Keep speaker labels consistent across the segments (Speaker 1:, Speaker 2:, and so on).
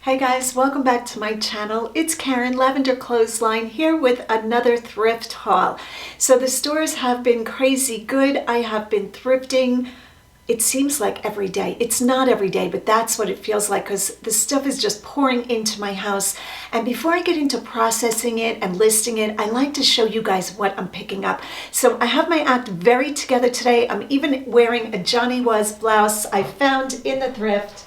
Speaker 1: Hey guys, welcome back to my channel. It's Karen, Lavender Clothesline, here with another thrift haul. So the stores have been crazy good. I have been thrifting. It seems like every day. It's not every day, but that's what it feels like because the stuff is just pouring into my house. And before I get into processing it and listing it, I like to show you guys what I'm picking up. So I have my act very together today. I'm even wearing a Johnny Was blouse I found in the thrift.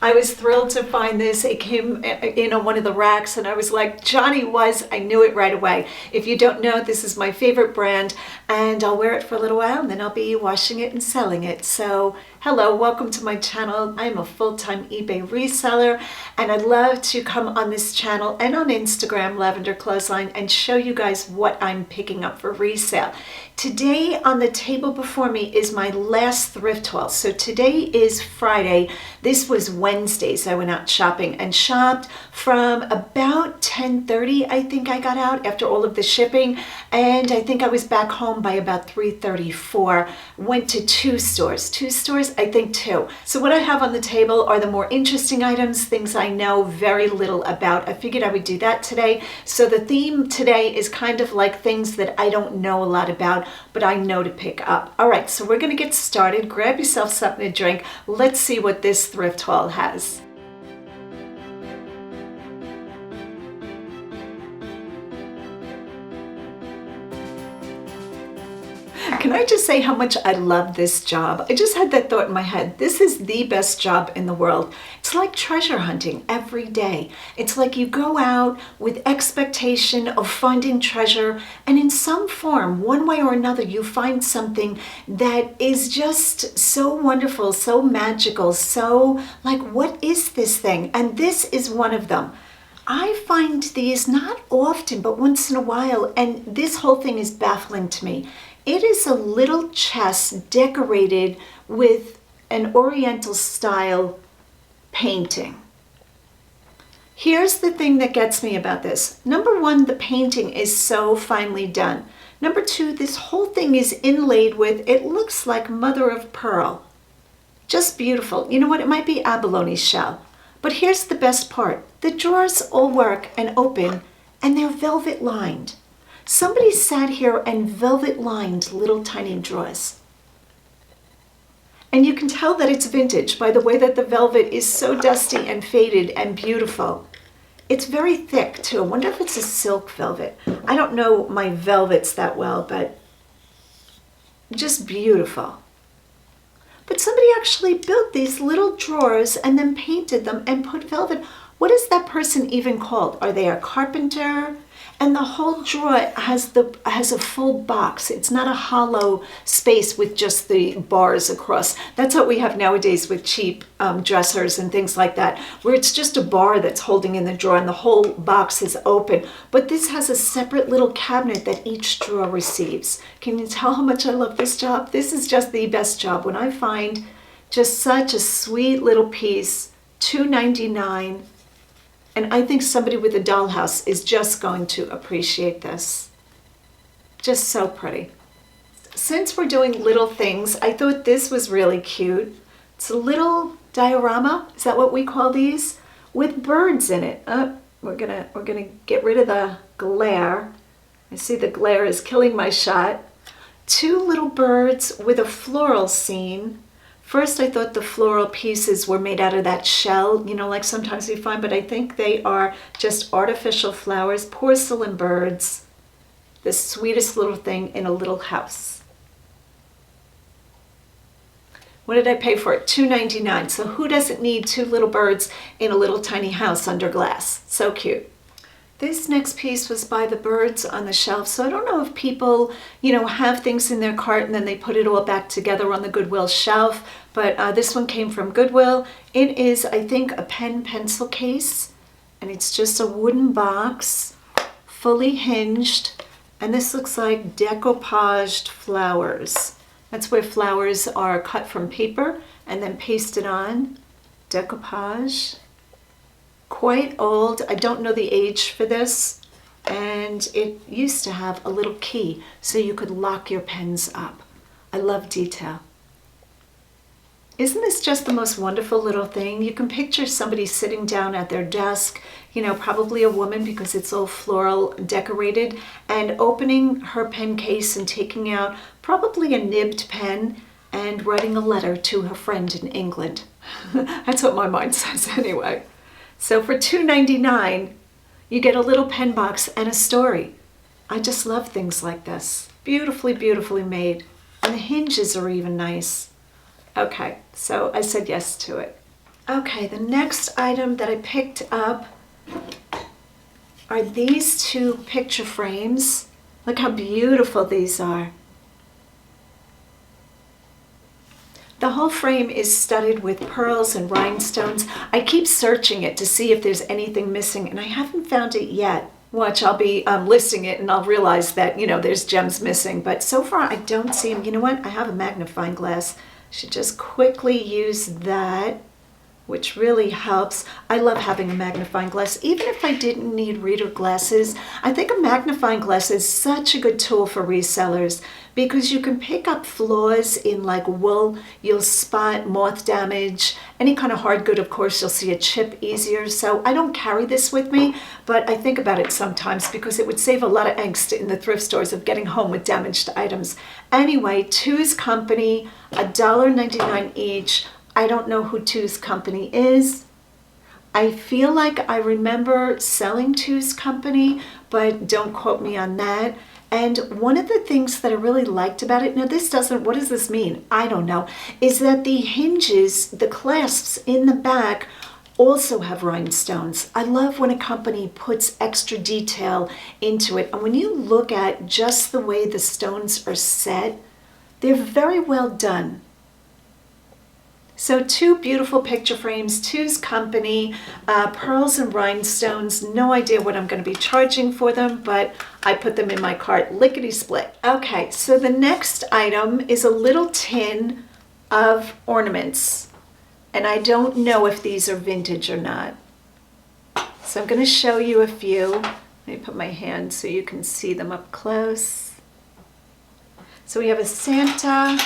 Speaker 1: I was thrilled to find this. It came in on one of the racks and I was like, Johnny Was, I knew it right away. If you don't know, this is my favorite brand and I'll wear it for a little while and then I'll be washing it and selling it. So hello, welcome to my channel. I'm a full-time eBay reseller and I'd love to come on this channel and on Instagram, Lavender Clothesline, and show you guys what I'm picking up for resale. Today on the table before me is my last thrift haul. So today is Friday. This was Wednesdays. I went out shopping and shopped from about 10:30. I think I got out after all of the shipping, and I think I was back home by about 3:34. Went to two stores, I think two. So what I have on the table are the more interesting items, things I know very little about. I figured I would do that today. So the theme today is kind of like things that I don't know a lot about, but I know to pick up. All right, so we're gonna get started. Grab yourself something to drink. Let's see what this thrift haul has. Can I just say how much I love this job? I just had that thought in my head. This is the best job in the world. It's like treasure hunting every day. It's like you go out with expectation of finding treasure, and in some form, one way or another, you find something that is just so wonderful, so magical, so like, what is this thing? And this is one of them. I find these not often, but once in a while, and this whole thing is baffling to me. It is a little chest decorated with an Oriental style painting. Here's the thing that gets me about this. Number one, the painting is so finely done. Number two, this whole thing is inlaid with, it looks like mother of pearl. Just beautiful. You know what? It might be abalone shell. But here's the best part. The drawers all work and open, and they're velvet lined. Somebody sat here and velvet lined little tiny drawers. And you can tell that it's vintage by the way that the velvet is so dusty and faded and beautiful. It's very thick too. I wonder if it's a silk velvet. I don't know my velvets that well, but just beautiful. But somebody actually built these little drawers and then painted them and put velvet. What is that person even called? Are they a carpenter? And the whole drawer has a full box. It's not a hollow space with just the bars across. That's what we have nowadays with cheap dressers and things like that, where it's just a bar that's holding in the drawer and the whole box is open. But this has a separate little cabinet that each drawer receives. Can you tell how much I love this job? This is just the best job. When I find just such a sweet little piece, $2.99. And I think somebody with a dollhouse is just going to appreciate this. Just so pretty. Since we're doing little things, I thought this was really cute. It's a little diorama, is that what we call these? With birds in it. We're gonna get rid of the glare. I see the glare is killing my shot. Two little birds with a floral scene. First, I thought the floral pieces were made out of that shell, you know, like sometimes we find, but I think they are just artificial flowers, porcelain birds, the sweetest little thing in a little house. What did I pay for it? $2.99. So who doesn't need two little birds in a little tiny house under glass? So cute. This next piece was by the birds on the shelf. So I don't know if people, you know, have things in their cart and then they put it all back together on the Goodwill shelf. But this one came from Goodwill. It is, I think, a pen pencil case. And it's just a wooden box, fully hinged. And this looks like decoupaged flowers. That's where flowers are cut from paper and then pasted on. Decoupage. Quite old. I don't know the age for this, and it used to have a little key so you could lock your pens up. I love detail. Isn't this just the most wonderful little thing? You can picture somebody sitting down at their desk, you know, probably a woman because it's all floral decorated, and opening her pen case and taking out probably a nibbed pen and writing a letter to her friend in England. That's what my mind says anyway. So for $2.99, you get a little pen box and a story. I just love things like this. Beautifully, beautifully made. And the hinges are even nice. Okay, so I said yes to it. Okay, the next item that I picked up are these two picture frames. Look how beautiful these are. The whole frame is studded with pearls and rhinestones. I keep searching it to see if there's anything missing, and I haven't found it yet. Watch, I'll be listing it and I'll realize that, you know, there's gems missing, but so far I don't see them. You know what? I have a magnifying glass. Should just quickly use that, which really helps. I love having a magnifying glass. Even if I didn't need reader glasses, I think a magnifying glass is such a good tool for resellers because you can pick up flaws in like wool. You'll spot moth damage. Any kind of hard good, of course, you'll see a chip easier. So I don't carry this with me, but I think about it sometimes because it would save a lot of angst in the thrift stores of getting home with damaged items. Anyway, Two's Company, $1.99 each. I don't know who Two's Company is. I feel like I remember selling Two's Company, but don't quote me on that. And one of the things that I really liked about it, now this doesn't, what does this mean? I don't know, is that the hinges, the clasps in the back also have rhinestones. I love when a company puts extra detail into it. And when you look at just the way the stones are set, they're very well done. So two beautiful picture frames, Two's Company, pearls and rhinestones. No idea what I'm going to be charging for them, but I put them in my cart, lickety split. Okay, so the next item is a little tin of ornaments. And I don't know if these are vintage or not. So I'm going to show you a few. Let me put my hand so you can see them up close. So we have a Santa.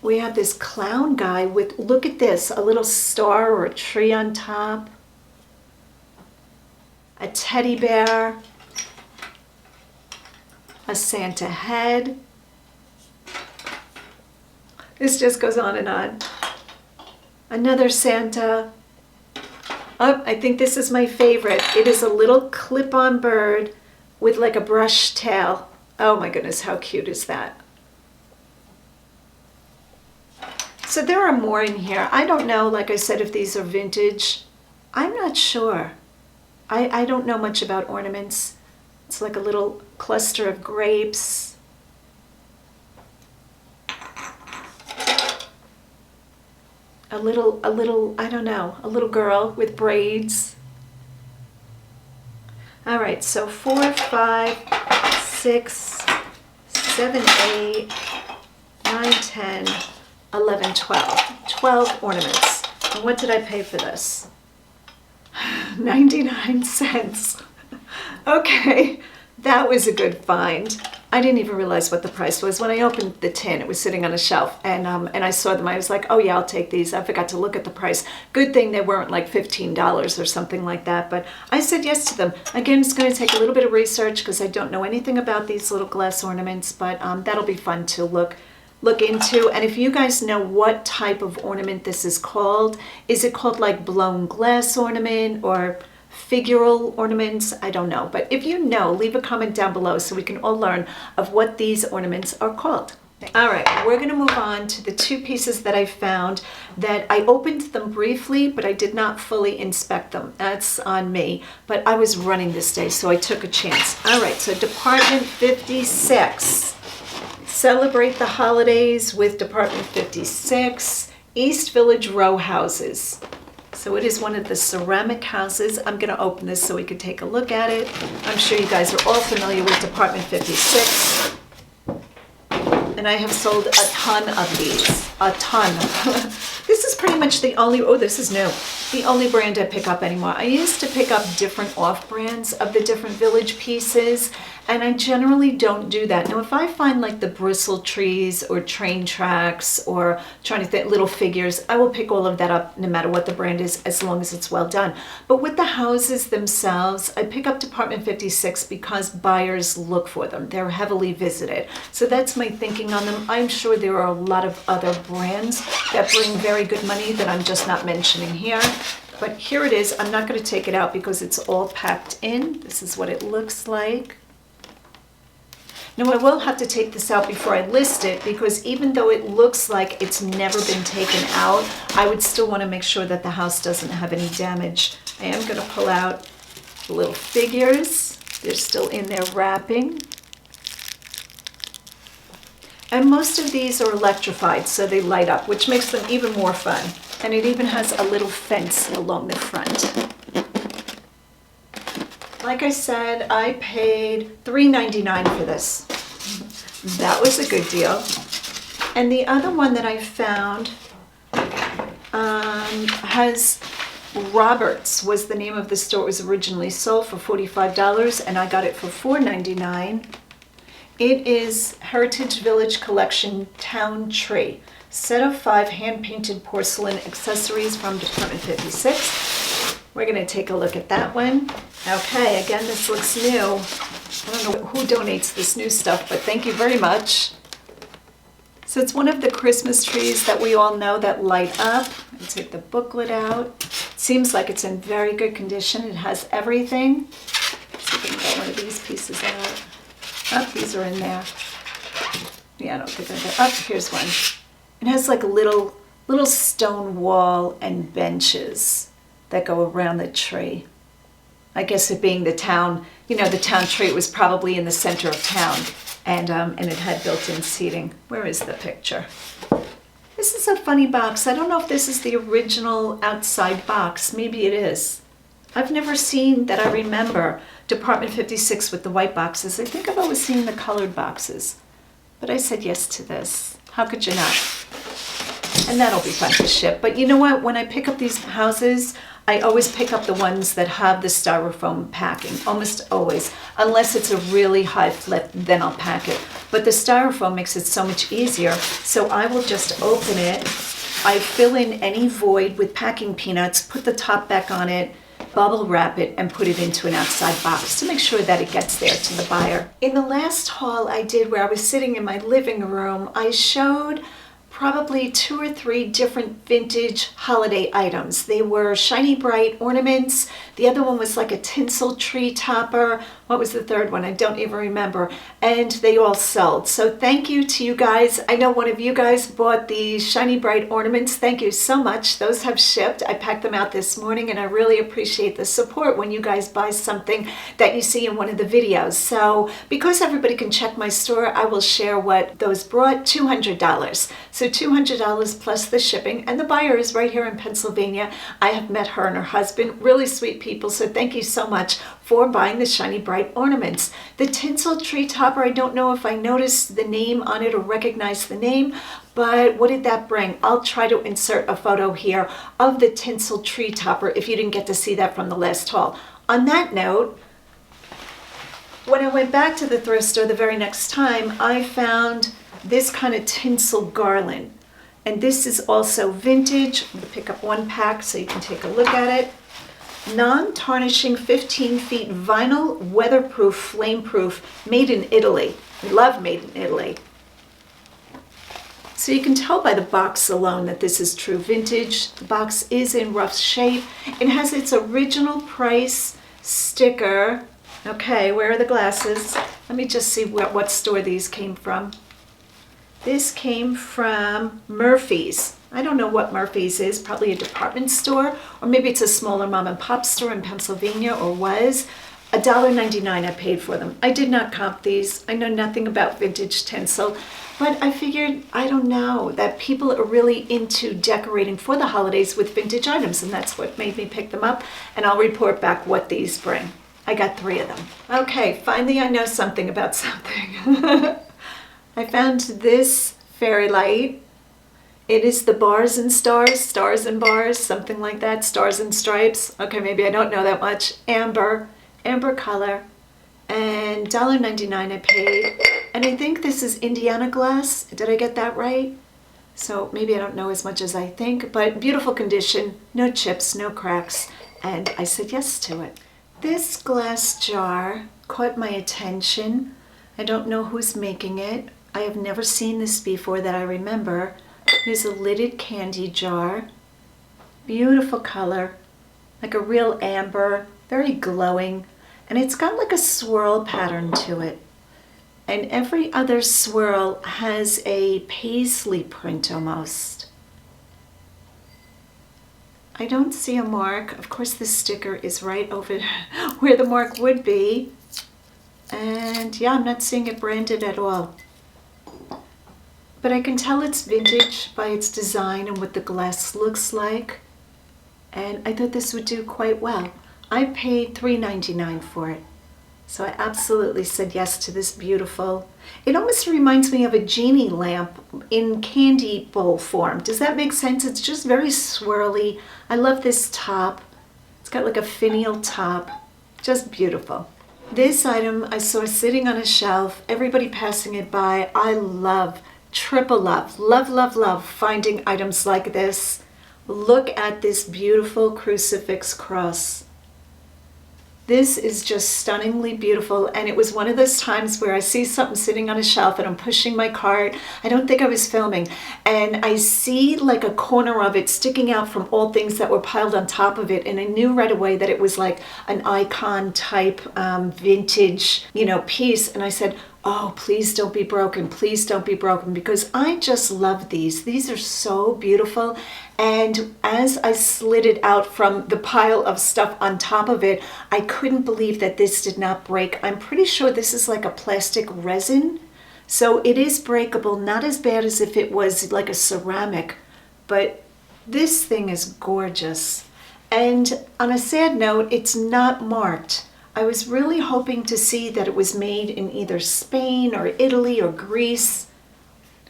Speaker 1: We have this clown guy with, look at this, a little star or a tree on top. A teddy bear. A Santa head. This just goes on and on. Another Santa. Oh, I think this is my favorite. It is a little clip-on bird with like a brush tail. Oh my goodness, how cute is that? So there are more in here. I don't know, like I said, if these are vintage. I'm not sure. I don't know much about ornaments. It's like a little cluster of grapes. A little, I don't know, a little girl with braids. All right, so 4, 5, 6, 7, 8, 9, 10, 11, 12. 12 ornaments. And what did I pay for this? 99 cents. Okay, that was a good find. I didn't even realize what the price was. When I opened the tin, it was sitting on a shelf, and I saw them. I was like, oh yeah, I'll take these. I forgot to look at the price. Good thing they weren't like $15 or something like that, but I said yes to them. Again, it's going to take a little bit of research because I don't know anything about these little glass ornaments, but that'll be fun to look into. And if you guys know what type of ornament this is it called like blown glass ornament or figural ornaments? I don't know, but if you know, leave a comment down below so we can all learn of what these ornaments are called. All right, we're going to move on to the two pieces that I found that I opened them briefly, but I did not fully inspect them. That's on me, but I was running this day, so I took a chance. All right, so Department 56. Celebrate the holidays with Department 56, East Village row houses. So it is one of the ceramic houses. I'm going to open this so we can take a look at it. I'm sure you guys are all familiar with Department 56. And I have sold a ton of these. A ton. This is pretty much the only, oh, this is new. The only brand I pick up anymore. I used to pick up different off-brands of the different village pieces. And I generally don't do that. Now, if I find like the bristle trees or train tracks or trying to think little figures, I will pick all of that up no matter what the brand is, as long as it's well done. But with the houses themselves, I pick up Department 56 because buyers look for them. They're heavily visited. So that's my thinking on them. I'm sure there are a lot of other brands that bring very good money that I'm just not mentioning here. But here it is. I'm not going to take it out because it's all packed in. This is what it looks like. Now, I will have to take this out before I list it, because even though it looks like it's never been taken out, I would still want to make sure that the house doesn't have any damage. I am going to pull out the little figures. They're still in there wrapping. And most of these are electrified, so they light up, which makes them even more fun. And it even has a little fence along the front. Like I said, I paid $3.99 for this. That was a good deal. And the other one that I found has Roberts, was the name of the store. It was originally sold for $45 and I got it for $4.99. It is Heritage Village Collection Town Tree. Set of 5 hand-painted porcelain accessories from Department 56. We're going to take a look at that one. Okay, again, this looks new. I don't know who donates this new stuff, but thank you very much. So it's one of the Christmas trees that we all know that light up. I'll take the booklet out. Seems like it's in very good condition. It has everything. Let's see if I can get one of these pieces out. Oh, these are in there. Yeah, I don't think I got. Oh, here's one. It has like a little stone wall and benches that go around the tree. I guess it being the town, you know, the town tree, it was probably in the center of town, and it had built-in seating. Where is the picture? This is a funny box. I don't know if this is the original outside box. Maybe it is. I've never seen that I remember Department 56 with the white boxes. I think I've always seen the colored boxes, but I said yes to this. How could you not? And that'll be fun to ship. But you know what? When I pick up these houses, I always pick up the ones that have the styrofoam packing, almost always. Unless it's a really high flip, then I'll pack it. But the styrofoam makes it so much easier. So I will just open it. I fill in any void with packing peanuts, put the top back on it, bubble wrap it, and put it into an outside box to make sure that it gets there to the buyer. In the last haul I did where I was sitting in my living room, I showed probably 2 or 3 different vintage holiday items. They were shiny bright ornaments. The other one was like a tinsel tree topper. What was the third one? I don't even remember. And they all sold. So thank you to you guys. I know one of you guys bought the shiny bright ornaments. Thank you so much. Those have shipped. I packed them out this morning and I really appreciate the support when you guys buy something that you see in one of the videos. So because everybody can check my store, I will share what those brought. $200. So $200 plus the shipping, and the buyer is right here in Pennsylvania. I have met her and her husband, really sweet people, so thank you so much for buying the shiny bright ornaments. The tinsel tree topper, I don't know if I noticed the name on it or recognize the name, but what did that bring? I'll try to insert a photo here of the tinsel tree topper if you didn't get to see that from the last haul. On that note, when I went back to the thrift store the very next time, I found this kind of tinsel garland. And this is also vintage. I'm gonna pick up one pack so you can take a look at it. Non-tarnishing 15 feet vinyl, weatherproof, flame-proof, made in Italy. We love made in Italy. So you can tell by the box alone that this is true vintage. The box is in rough shape. It has its original price sticker. Okay, where are the glasses? Let me just see what store these came from. This came from Murphy's. I don't know what Murphy's is, probably a department store, or maybe it's a smaller mom and pop store in Pennsylvania, or was. $1.99 I paid for them. I did not comp these. I know nothing about vintage tinsel, but I figured, I don't know, that people are really into decorating for the holidays with vintage items, and that's what made me pick them up, and I'll report back what these bring. I got 3 of them. Okay, finally I know something about something. I found this fairy light. It is the bars and stars, stars and bars, something like that, stars and stripes. Okay, maybe I don't know that much. Amber color. and $1.99 I paid. And I think this is Indiana glass. Did I get that right? So maybe I don't know as much as I think, but beautiful condition, no chips, no cracks, and I said yes to it. This glass jar caught my attention. I don't know who's making it. I have never seen this before that I remember. Here's a lidded candy jar. Beautiful color, like a real amber, very glowing, and it's got like a swirl pattern to it. And every other swirl has a paisley print almost. I don't see a mark. Of course, the sticker is right over where the mark would be. And yeah, I'm not seeing it branded at all. But I can tell it's vintage by its design and what the glass looks like. And I thought this would do quite well. I paid $3.99 for it. So I absolutely said yes to this beautiful. It almost reminds me of a genie lamp in candy bowl form. Does that make sense? It's just very swirly. I love this top. It's got like a finial top. Just beautiful. This item I saw sitting on a shelf, everybody passing it by. I love, triple love, love finding items like this. Look at this beautiful Crucifix Cross. This is just stunningly beautiful, and it was one of those times where I see something sitting on a shelf and I'm pushing my cart. I don't think I was filming, and I see like a corner of it sticking out from all things that were piled on top of it, and I knew right away that it was like an icon type vintage, piece, and I said, oh, please don't be broken. Please don't be broken, because I just love these. These are so beautiful. And as I slid it out from the pile of stuff on top of it, I couldn't believe that this did not break. I'm pretty sure this is like a plastic resin. So it is breakable, not as bad as if it was like a ceramic, but this thing is gorgeous. And on a sad note, it's not marked. I was really hoping to see that it was made in either Spain or Italy or Greece.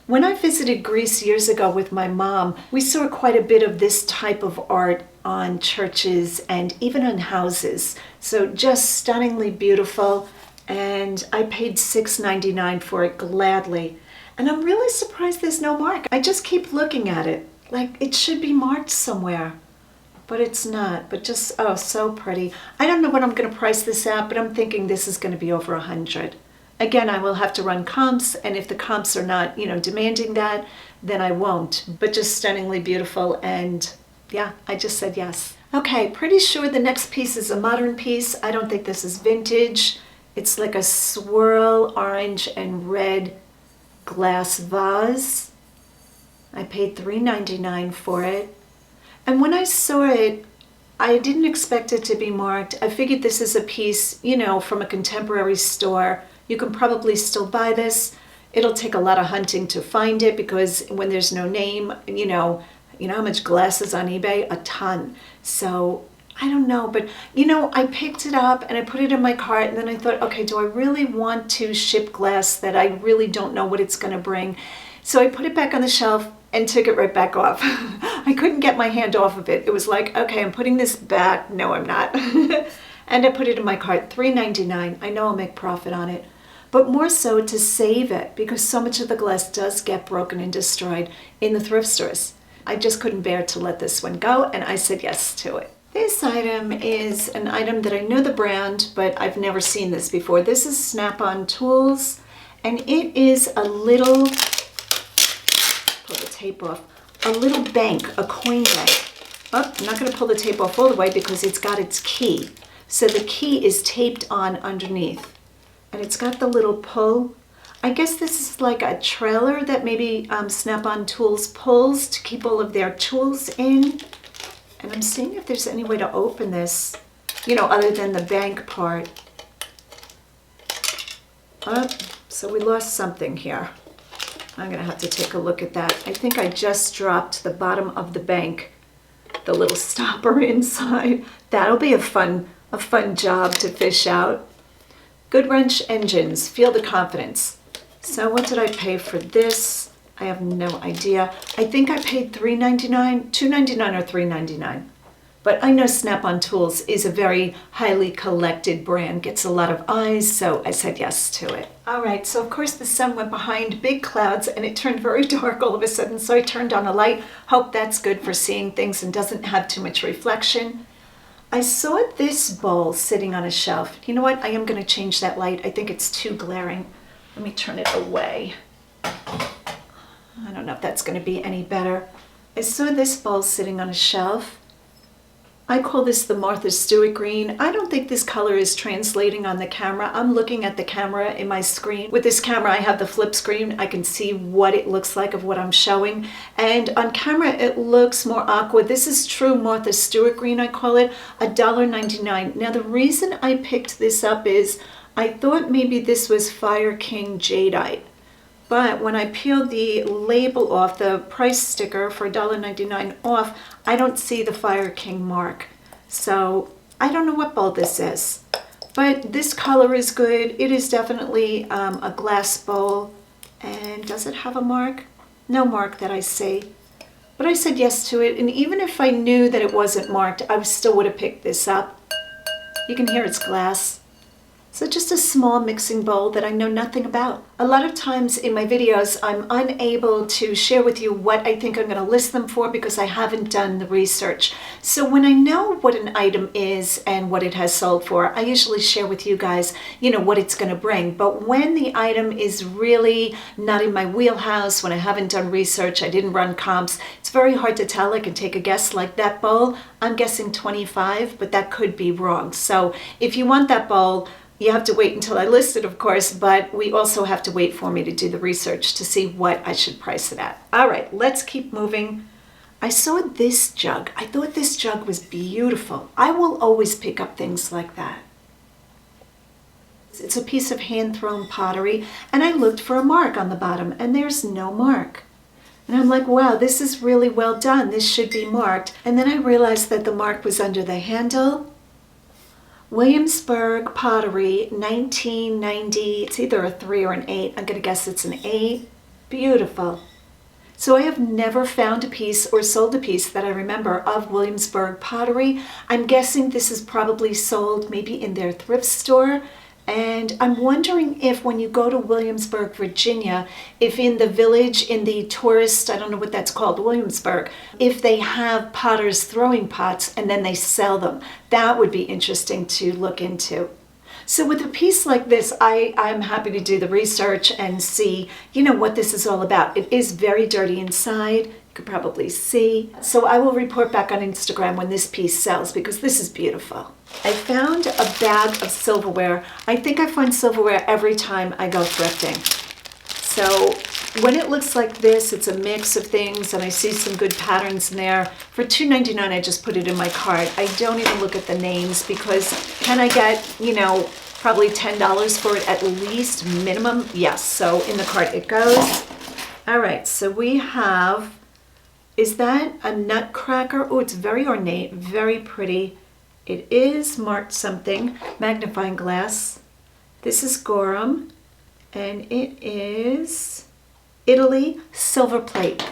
Speaker 1: When I visited Greece years ago with my mom, we saw quite a bit of this type of art on churches and even on houses. So just stunningly beautiful, and I paid $6.99 for it gladly. And I'm really surprised there's no mark. I just keep looking at it like it should be marked somewhere. But it's not, but just, oh, so pretty. I don't know what I'm going to price this at, but I'm thinking this is going to be over 100. Again, I will have to run comps, and if the comps are not, demanding that, then I won't. But just stunningly beautiful, and yeah, I just said yes. Okay, pretty sure the next piece is a modern piece. I don't think this is vintage. It's like a swirl orange and red glass vase. I paid $3.99 for it. And when I saw it, I didn't expect it to be marked. I figured this is a piece, from a contemporary store. You can probably still buy this. It'll take a lot of hunting to find it, because when there's no name, you know how much glass is on eBay? A ton. So I don't know, but I picked it up and I put it in my cart, and then I thought, okay, do I really want to ship glass that I really don't know what it's going to bring? So I put it back on the shelf and took it right back off. I couldn't get my hand off of it. It was like, okay, I'm putting this back. No, I'm not. And I put it in my cart, $3.99. I know I'll make profit on it, but more so to save it, because so much of the glass does get broken and destroyed in the thrift stores. I just couldn't bear to let this one go, and I said yes to it. This item is an item that I know the brand, but I've never seen this before. This is SnapOn Tools, and it is a little, pull the tape off, a little bank, a coin bank. Oh, I'm not going to pull the tape off all the way because it's got its key. So the key is taped on underneath, and it's got the little pull. I guess this is like a trailer that maybe SnapOn Tools pulls to keep all of their tools in. And I'm seeing if there's any way to open this, other than the bank part. Oh, so we lost something here. I'm going to have to take a look at that. I think I just dropped the bottom of the bank, the little stopper inside. That'll be a fun job to fish out. Good wrench engines, feel the confidence. So what did I pay for this? I have no idea. I think I paid $3.99, $2.99 or $3.99. But I know SnapOn Tools is a very highly collected brand, gets a lot of eyes, so I said yes to it. All right, so of course the sun went behind big clouds and it turned very dark all of a sudden, so I turned on a light. Hope that's good for seeing things and doesn't have too much reflection. I saw this bowl sitting on a shelf. You know what? I am going to change that light. I think it's too glaring. Let me turn it away. I don't know if that's going to be any better. I saw this bowl sitting on a shelf. I call this the Martha Stewart green. I don't think this color is translating on the camera. I'm looking at the camera in my screen. With this camera, I have the flip screen. I can see what it looks like of what I'm showing. And on camera, it looks more aqua. This is true Martha Stewart green, I call it, $1.99. Now, the reason I picked this up is I thought maybe this was Fire King Jadeite. But when I peeled the label off, the price sticker for $1.99 off, I don't see the Fire King mark. So I don't know what bowl this is. But this color is good. It is definitely a glass bowl. And does it have a mark? No mark that I see. But I said yes to it. And even if I knew that it wasn't marked, I still would have picked this up. You can hear it's glass. So just a small mixing bowl that I know nothing about. A lot of times in my videos, I'm unable to share with you what I think I'm going to list them for because I haven't done the research. So when I know what an item is and what it has sold for, I usually share with you guys, what it's going to bring. But when the item is really not in my wheelhouse, when I haven't done research, I didn't run comps, it's very hard to tell. I can take a guess like that bowl. I'm guessing 25, but that could be wrong. So if you want that bowl, you have to wait until I list it, of course, but we also have to wait for me to do the research to see what I should price it at. All right, let's keep moving. I saw this jug. I thought this jug was beautiful. I will always pick up things like that. It's a piece of hand-thrown pottery, and I looked for a mark on the bottom, and there's no mark. And I'm like, wow, this is really well done. This should be marked. And then I realized that the mark was under the handle. Williamsburg Pottery, 1990. It's either a 3 or an 8. I'm going to guess it's an 8. Beautiful. So I have never found a piece or sold a piece that I remember of Williamsburg Pottery. I'm guessing this is probably sold maybe in their thrift store. And I'm wondering if when you go to Williamsburg, Virginia, if in the village, in the tourist, I don't know what that's called, Williamsburg, if they have potters throwing pots and then they sell them. That would be interesting to look into. So with a piece like this, I'm happy to do the research and see, what this is all about. It is very dirty inside. You could probably see. So I will report back on Instagram when this piece sells because this is beautiful. I found a bag of silverware. I think I find silverware every time I go thrifting. So when it looks like this, it's a mix of things and I see some good patterns in there. For $2.99, I just put it in my cart. I don't even look at the names because can I get, probably $10 for it at least minimum? Yes, so in the cart it goes. All right, so we have, is that a nutcracker? Oh, it's very ornate, very pretty. It is marked something, magnifying glass. This is Gorham, and it is Italy silver plate.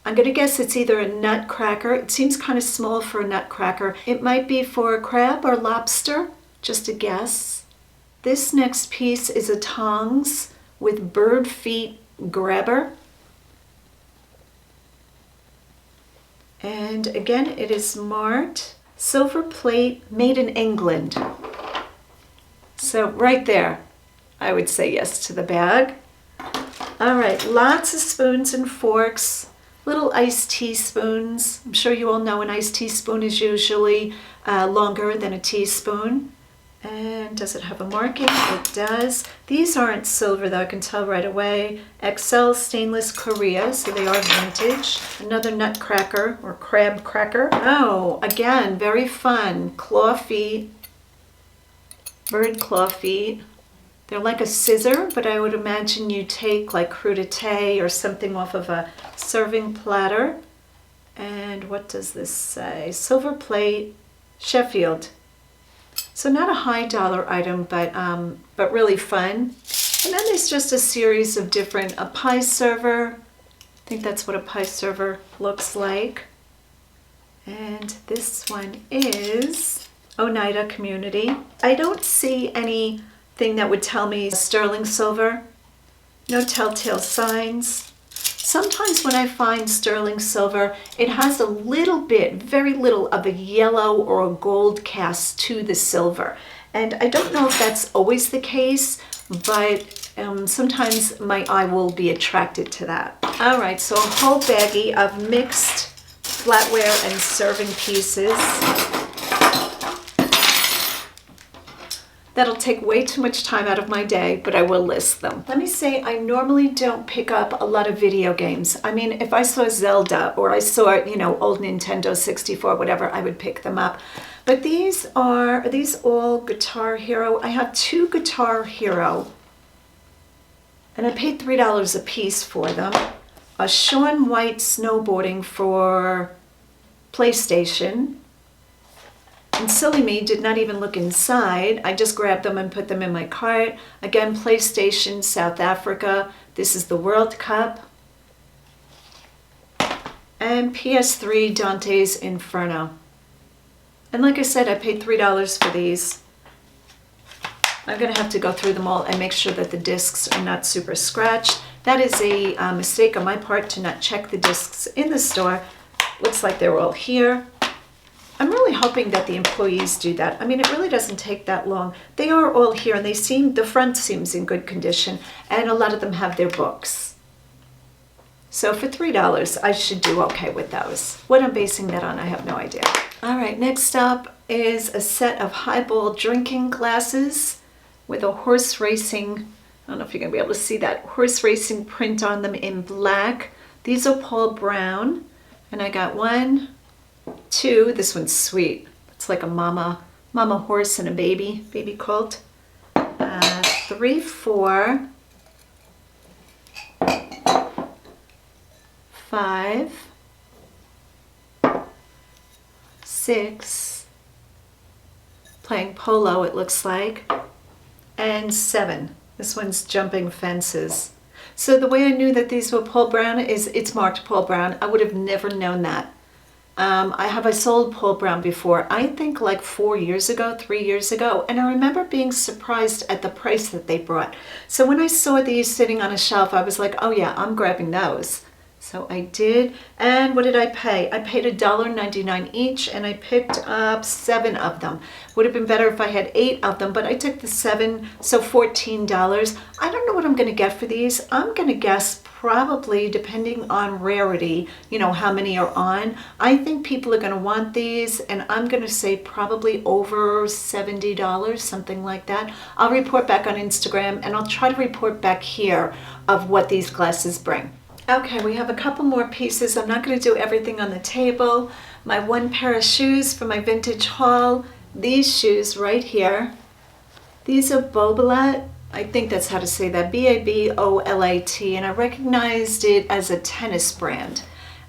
Speaker 1: I'm going to guess it's either a nutcracker. It seems kind of small for a nutcracker. It might be for a crab or lobster, just a guess. This next piece is a tongs with bird feet grabber. And again, it is marked silver plate made in England. So right there, I would say yes to the bag. All right, lots of spoons and forks, little iced teaspoons. I'm sure you all know an iced teaspoon is usually longer than a teaspoon. And does it have a marking? It does. These aren't silver though, I can tell right away. XL stainless Korea, so they are vintage. Another nutcracker or crab cracker. Oh, again, very fun. Claw feet, bird claw feet. They're like a scissor, but I would imagine you take like crudité or something off of a serving platter. And what does this say? Silver plate, Sheffield. So not a high dollar item, but really fun. And then there's just a series of different, a pie server. I think that's what a pie server looks like. And this one is Oneida Community. I don't see anything that would tell me sterling silver. No telltale signs. Sometimes when I find sterling silver, it has a little bit, very little, of a yellow or a gold cast to the silver. And I don't know if that's always the case, but sometimes my eye will be attracted to that. All right, so a whole baggie of mixed flatware and serving pieces. That'll take way too much time out of my day, but I will list them. Let me say, I normally don't pick up a lot of video games. I mean, if I saw Zelda or I saw, old Nintendo 64, whatever, I would pick them up. But these all Guitar Hero? I have 2 Guitar Hero, and I paid $3 a piece for them. A Shaun White snowboarding for PlayStation. And silly me, did not even look inside. I just grabbed them and put them in my cart. Again, PlayStation, South Africa. This is the World Cup. And PS3, Dante's Inferno. And like I said, I paid $3 for these. I'm going to have to go through them all and make sure that the discs are not super scratched. That is a mistake on my part to not check the discs in the store. Looks like they're all here. I'm really hoping that the employees do that. I mean, it really doesn't take that long. They are all here, and the front seems in good condition, and a lot of them have their books. So for $3, I should do okay with those. What I'm basing that on, I have no idea. All right, next up is a set of highball drinking glasses with a horse racing, I don't know if you're gonna be able to see that, horse racing print on them in black. These are Paul Brown, and I got 1, 2, this one's sweet. It's like a mama horse and a baby colt. 3, 4, 5, 6, playing polo it looks like, and 7. This one's jumping fences. So the way I knew that these were Paul Brown is it's marked Paul Brown. I would have never known that. I sold Paul Brown before, I think like 3 years ago, and I remember being surprised at the price that they brought. So when I saw these sitting on a shelf, I was like, oh yeah, I'm grabbing those. So I did, and what did I pay? I paid $1.99 each, and I picked up 7 of them. Would have been better if I had 8 of them, but I took the 7, so $14. I don't know what I'm going to get for these. I'm going to guess probably, depending on rarity, how many are on. I think people are going to want these, and I'm going to say probably over $70, something like that. I'll report back on Instagram, and I'll try to report back here of what these glasses bring. Okay, we have a couple more pieces. I'm not going to do everything on the table. My 1 pair of shoes for my vintage haul. These shoes right here. These are Bobolat. I think that's how to say that. B-A-B-O-L-A-T. And I recognized it as a tennis brand.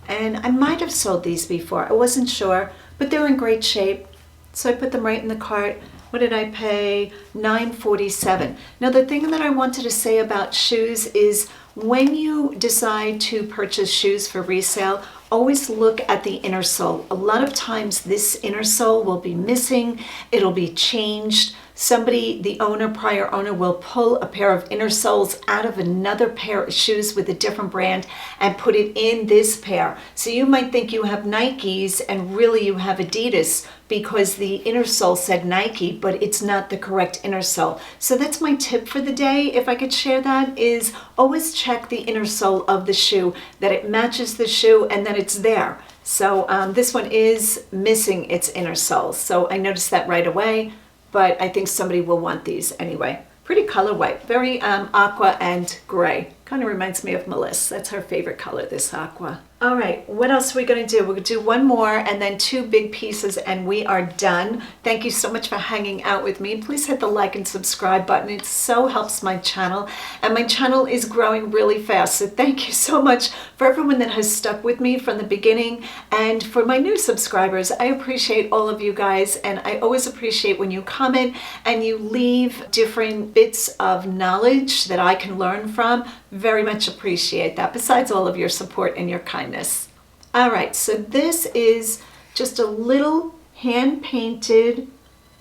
Speaker 1: And I might have sold these before. I wasn't sure, but they're in great shape. So I put them right in the cart. What did I pay? $9.47. Now the thing that I wanted to say about shoes is when you decide to purchase shoes for resale, always look at the inner sole. A lot of times this inner sole will be missing, it'll be changed. Somebody, the prior owner, will pull a pair of inner soles out of another pair of shoes with a different brand and put it in this pair. So you might think you have Nikes and really you have Adidas because the inner sole said Nike, but it's not the correct inner sole. So that's my tip for the day, if I could share that, is always check the inner sole of the shoe, that it matches the shoe and that it's there. So this one is missing its inner sole. So I noticed that right away. But I think somebody will want these anyway. Pretty colorway, very aqua and gray. Kind of reminds me of Mellissa. That's her favorite color, this aqua. All right, what else are we going to do? We're going to do 1 more and then 2 big pieces and we are done. Thank you so much for hanging out with me. Please hit the like and subscribe button. It so helps my channel, and my channel is growing really fast. So thank you so much for everyone that has stuck with me from the beginning, and for my new subscribers. I appreciate all of you guys, and I always appreciate when you comment and you leave different bits of knowledge that I can learn from. Very much appreciate that, besides all of your support and your kindness. All right, so this is just a little hand-painted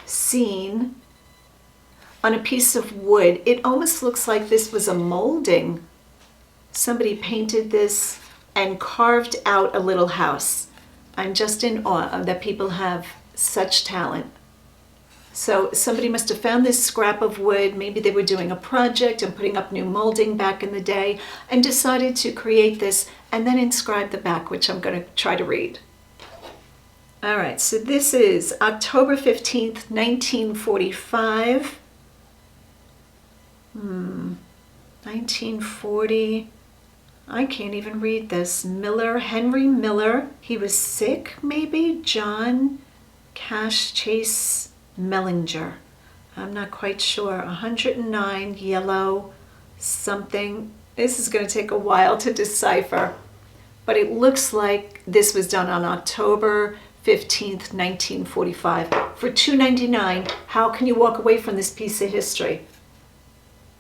Speaker 1: scene on a piece of wood. It almost looks like this was a molding. Somebody painted this and carved out a little house. I'm just in awe that people have such talent. So somebody must have found this scrap of wood. Maybe they were doing a project and putting up new molding back in the day and decided to create this and then inscribe the back, which I'm going to try to read. All right, so this is October 15th, 1945. 1940. I can't even read this. Henry Miller. He was sick, maybe? John Cash Chase Mellinger. I'm not quite sure. 109, yellow, something. This is going to take a while to decipher. But it looks like this was done on October 15th, 1945. For $2.99, how can you walk away from this piece of history?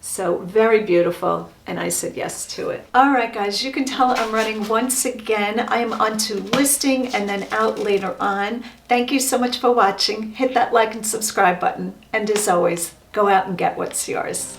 Speaker 1: So very beautiful, and I said yes to it. All right, guys, you can tell I'm running once again. I am on to listing and then out later on. Thank you so much for watching. Hit that like and subscribe button. And as always, go out and get what's yours.